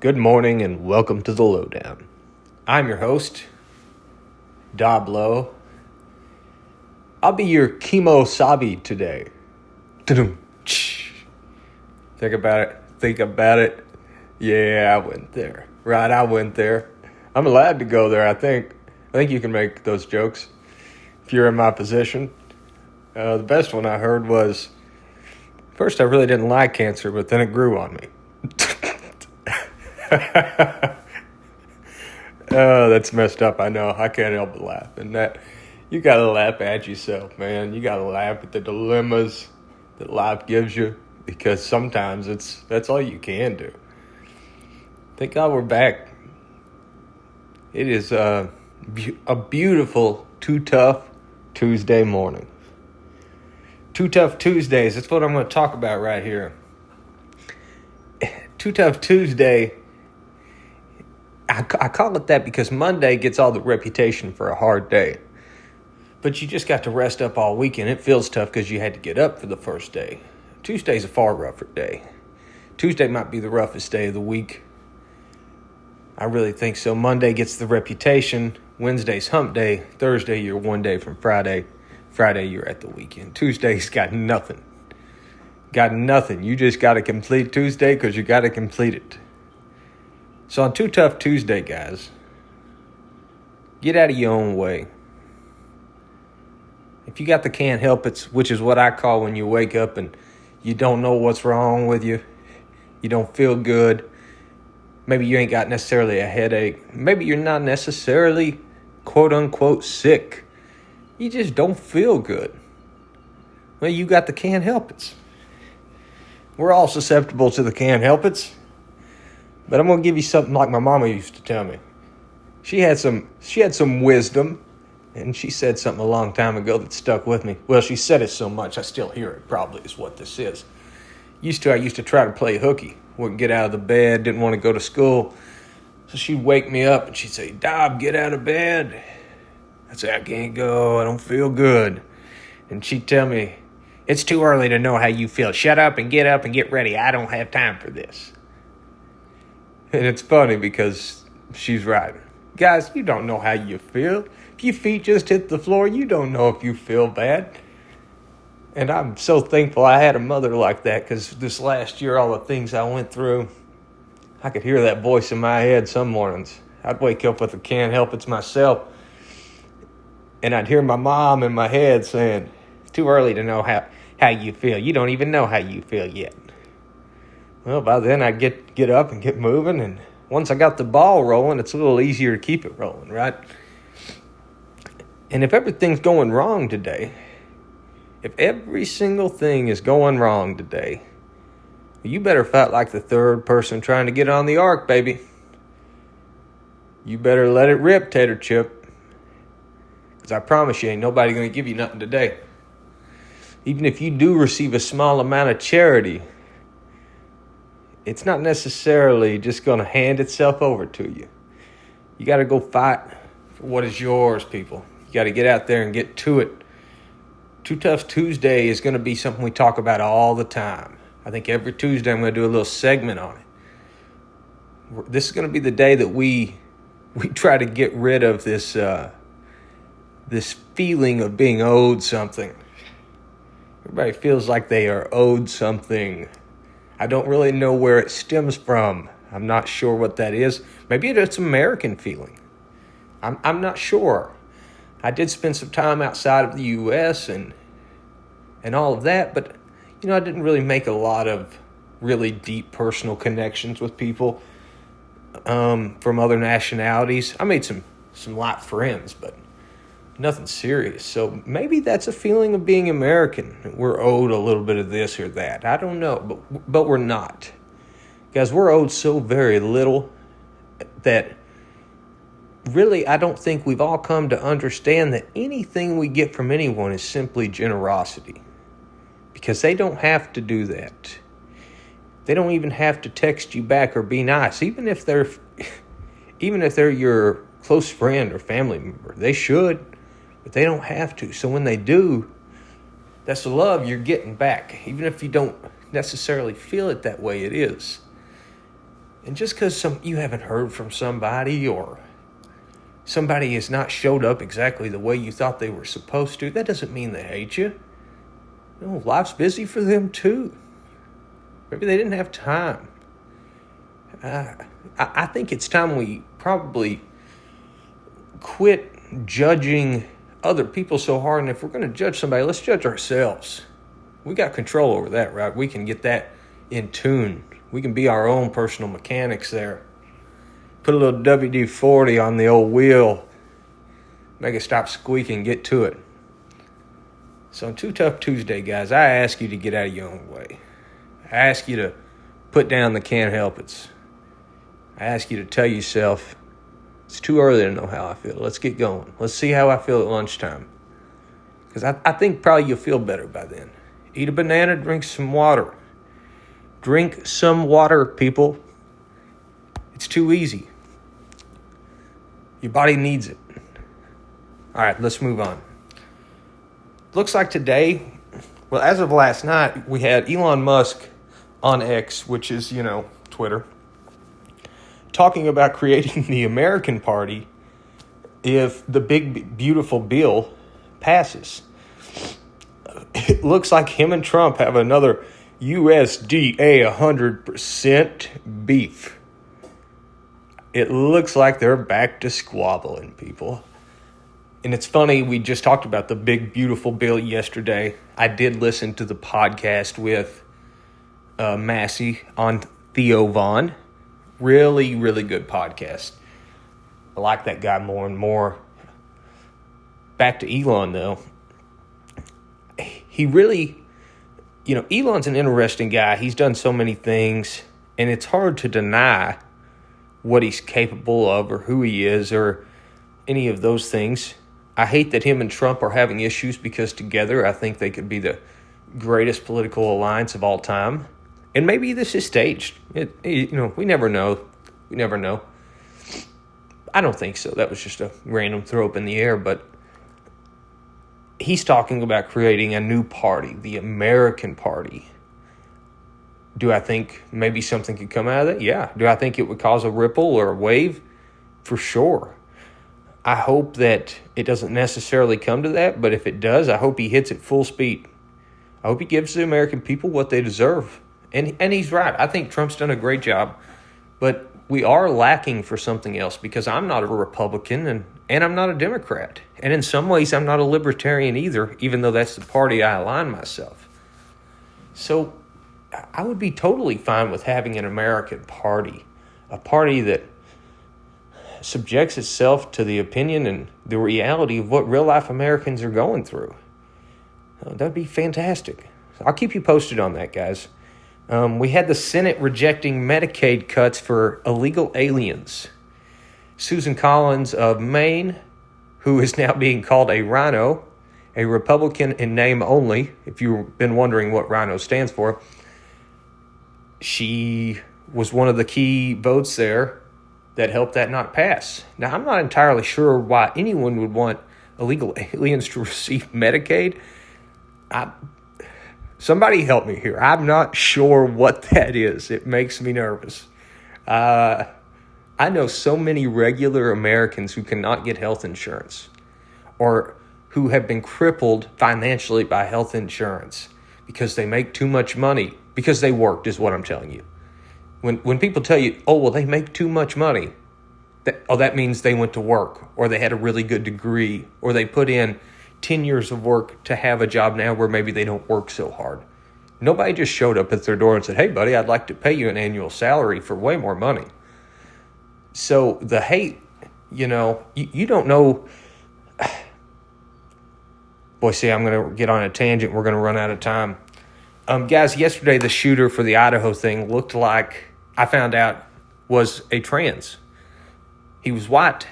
Good morning and welcome to the Lowdown. I'm your host, Doblo. I'll be your chemo sabi today. Think about it. Yeah, I went there. I went there. I'm allowed to go there, I think. I think you can make those jokes if you're in my position. The best one I heard was, first I really didn't like cancer, but then it grew on me. Oh, that's messed up. I know. I can't help but laugh. And that, you gotta laugh at yourself, man. You gotta laugh at the dilemmas that life gives you, because sometimes that's all you can do. Thank God we're back. It is a beautiful Tuff Tuesday morning. Tuff Tuesdays. That's what I'm going to talk about right here. Tuff Tuesday. I call it that because Monday gets all the reputation for a hard day. But you just got to rest up all weekend. It feels tough because you had to get up for the first day. Tuesday's a far rougher day. Tuesday might be the roughest day of the week. I really think so. Monday gets the reputation. Wednesday's hump day. Thursday, you're one day from Friday. Friday, you're at the weekend. Tuesday's got nothing. Got nothing. You just got to complete Tuesday because you got to complete it. So on Tuff Tuesday, guys, get out of your own way. If you got the can't help it, which is what I call when you wake up and you don't know what's wrong with you, you don't feel good, maybe you ain't got necessarily a headache, maybe you're not necessarily quote-unquote sick, you just don't feel good. Well, you got the can't help it. We're all susceptible to the can't help it. But I'm going to give you something like my mama used to tell me. She had some wisdom, and she said something a long time ago that stuck with me. Well, she said it so much, I still hear it, probably is what this is. I used to try to play hooky. Wouldn't get out of the bed, didn't want to go to school. So she'd wake me up, and she'd say, "Dob, get out of bed." I'd say, "I can't go, I don't feel good." And she'd tell me, "It's too early to know how you feel. Shut up and get ready. I don't have time for this." And it's funny because she's right. Guys, you don't know how you feel. If your feet just hit the floor, you don't know if you feel bad. And I'm so thankful I had a mother like that, because this last year, all the things I went through, I could hear that voice in my head some mornings. I'd wake up with a can't help it myself, and I'd hear my mom in my head saying, "It's too early to know how you feel. You don't even know how you feel yet." Well, by then I'd get up and get moving, and once I got the ball rolling, it's a little easier to keep it rolling, right? And if everything's going wrong today, if every single thing is going wrong today, you better fight like the third person trying to get on the ark, baby. You better let it rip, Tater Chip. Because I promise you, ain't nobody going to give you nothing today. Even if you do receive a small amount of charity, it's not necessarily just going to hand itself over to you. You got to go fight for what is yours, people. You got to get out there and get to it. Tuff Tuesday is going to be something we talk about all the time. I think every Tuesday I'm going to do a little segment on it. This is going to be the day that we try to get rid of this feeling of being owed something. Everybody feels like they are owed something. I don't really know where it stems from. I'm not sure what that is. Maybe it's an American feeling. I'm not sure. I did spend some time outside of the U.S. and all of that, but I didn't really make a lot of really deep personal connections with people from other nationalities. I made some light friends, but nothing serious. So maybe that's a feeling of being American. We're owed a little bit of this or that. I don't know, but we're not. Guys, we're owed so very little that really I don't think we've all come to understand that anything we get from anyone is simply generosity. Because they don't have to do that. They don't even have to text you back or be nice. Even if they're your close friend or family member, they should. But they don't have to. So when they do, that's the love you're getting back. Even if you don't necessarily feel it that way, it is. And just because you haven't heard from somebody or somebody has not showed up exactly the way you thought they were supposed to, that doesn't mean they hate you. No, life's busy for them too. Maybe they didn't have time. I think it's time we probably quit judging other people so hard. And if we're going to judge somebody, let's judge ourselves. We got control over that, right? We can get that in tune. We can be our own personal mechanics there. Put a little WD-40 on the old wheel. Make it stop squeaking. Get to it. So on Tuff Tuesday, guys, I ask you to get out of your own way. I ask you to put down the can't help it's. I ask you to tell yourself, it's too early to know how I feel. Let's get going. Let's see how I feel at lunchtime. Because I think probably you'll feel better by then. Eat a banana, drink some water. Drink some water, people. It's too easy. Your body needs it. All right, let's move on. Looks like today, well, as of last night, we had Elon Musk on X, which is, Twitter, talking about creating the American Party if the big, beautiful bill passes. It looks like him and Trump have another USDA 100% beef. It looks like they're back to squabbling, people. And it's funny, we just talked about the big, beautiful bill yesterday. I did listen to the podcast with Massey on Theo Vaughn. Really, really good podcast. I like that guy more and more. Back to Elon, though. He really, Elon's an interesting guy. He's done so many things, and it's hard to deny what he's capable of or who he is or any of those things. I hate that him and Trump are having issues because together I think they could be the greatest political alliance of all time. And maybe this is staged. We never know. We never know. I don't think so. That was just a random throw up in the air. But he's talking about creating a new party, the American Party. Do I think maybe something could come out of that? Yeah. Do I think it would cause a ripple or a wave? For sure. I hope that it doesn't necessarily come to that, but if it does, I hope he hits it full speed. I hope he gives the American people what they deserve. And he's right. I think Trump's done a great job, but we are lacking for something else because I'm not a Republican and I'm not a Democrat. And in some ways, I'm not a libertarian either, even though that's the party I align myself. So I would be totally fine with having an American party, a party that subjects itself to the opinion and the reality of what real-life Americans are going through. That'd be fantastic. I'll keep you posted on that, guys. We had the Senate rejecting Medicaid cuts for illegal aliens. Susan Collins of Maine, who is now being called a rhino, a Republican in name only, if you've been wondering what rhino stands for, she was one of the key votes there that helped that not pass. Now, I'm not entirely sure why anyone would want illegal aliens to receive Medicaid. Somebody help me here. I'm not sure what that is. It makes me nervous. I know so many regular Americans who cannot get health insurance or who have been crippled financially by health insurance because they make too much money, because they worked, is what I'm telling you. When people tell you, oh, well, they make too much money, that means they went to work or they had a really good degree or they put in 10 years of work to have a job now where maybe they don't work so hard. Nobody just showed up at their door and said, hey, buddy, I'd like to pay you an annual salary for way more money. So the hate, you don't know. Boy, see, I'm going to get on a tangent. We're going to run out of time. Guys, yesterday the shooter for the Idaho thing looked like, I found out, was a trans. He was white.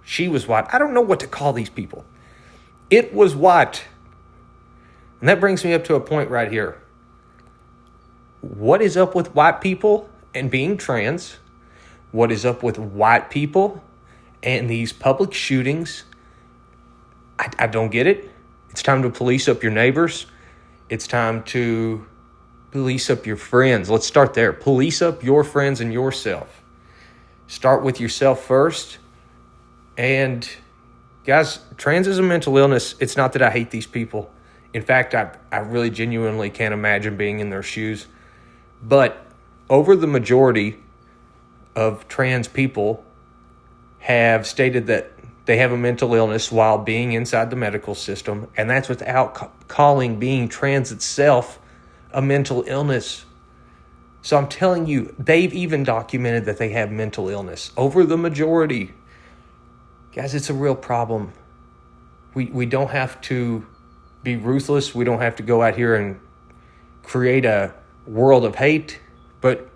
She was white. I don't know what to call these people. It was white. And that brings me up to a point right here. What is up with white people and being trans? What is up with white people and these public shootings? I don't get it. It's time to police up your neighbors. It's time to police up your friends. Let's start there. Police up your friends and yourself. Start with yourself first. And guys, trans is a mental illness. It's not that I hate these people. In fact, I really genuinely can't imagine being in their shoes. But over the majority of trans people have stated that they have a mental illness while being inside the medical system, and that's without calling being trans itself a mental illness. So I'm telling you, they've even documented that they have mental illness over the majority. Guys, it's a real problem. We don't have to be ruthless. We don't have to go out here and create a world of hate, but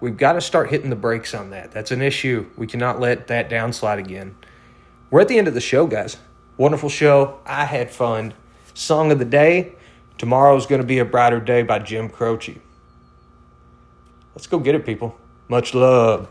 we've got to start hitting the brakes on that. That's an issue. We cannot let that downslide again. We're at the end of the show, guys. Wonderful show. I had fun. Song of the day. Tomorrow's going to be a brighter day by Jim Croce. Let's go get it, people. Much love.